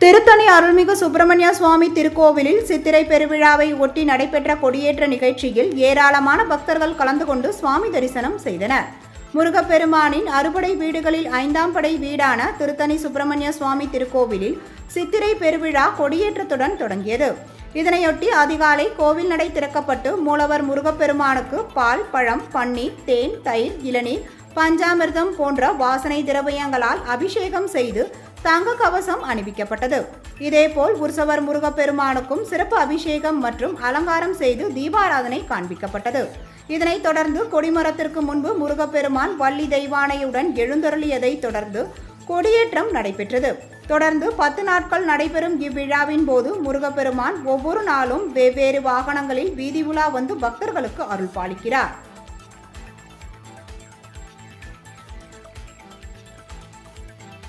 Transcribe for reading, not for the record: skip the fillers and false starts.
திருத்தணி அருள்மிகு சுப்பிரமணிய சுவாமி திருக்கோவிலில் சித்திரை பெருவிழாவை ஒட்டி நடைபெற்ற கொடியேற்ற நிகழ்ச்சியில் ஏராளமான பக்தர்கள் கலந்து கொண்டு சுவாமி தரிசனம் செய்தனர். முருகப்பெருமானின் அறுபடை வீடுகளில் 5ஆம் படை வீடான திருத்தணி சுப்பிரமணிய சுவாமி திருக்கோவிலில் சித்திரை பெருவிழா கொடியேற்றத்துடன் தொடங்கியது. இதனையொட்டி அதிகாலை கோவில் நடை திறக்கப்பட்டு மூலவர் முருகப்பெருமானுக்கு பால், பழம், பன்னீர், தேன், தயிர், இளநீர், பஞ்சாமிர்தம் போன்ற வாசனை திரவியங்களால் அபிஷேகம் செய்து தங்க கவசம் அணிவிக்கப்பட்டது. இதேபோல் உற்சவர் முருகப்பெருமானுக்கும் சிறப்பு அபிஷேகம் மற்றும் அலங்காரம் செய்து தீபாராதனை காண்பிக்கப்பட்டது. இதனைத் தொடர்ந்து கொடிமரத்திற்கு முன்பு முருகப்பெருமான் வள்ளி தெய்வானையுடன் எழுந்தருளியதை தொடர்ந்து கொடியேற்றம் நடைபெற்றது. தொடர்ந்து 10 நாட்கள் நடைபெறும் இவ்விழாவின் போது முருகப்பெருமான் ஒவ்வொரு நாளும் வெவ்வேறு வாகனங்களில் வீதி உலா வந்து பக்தர்களுக்கு அருள் பாலிக்கிறார்.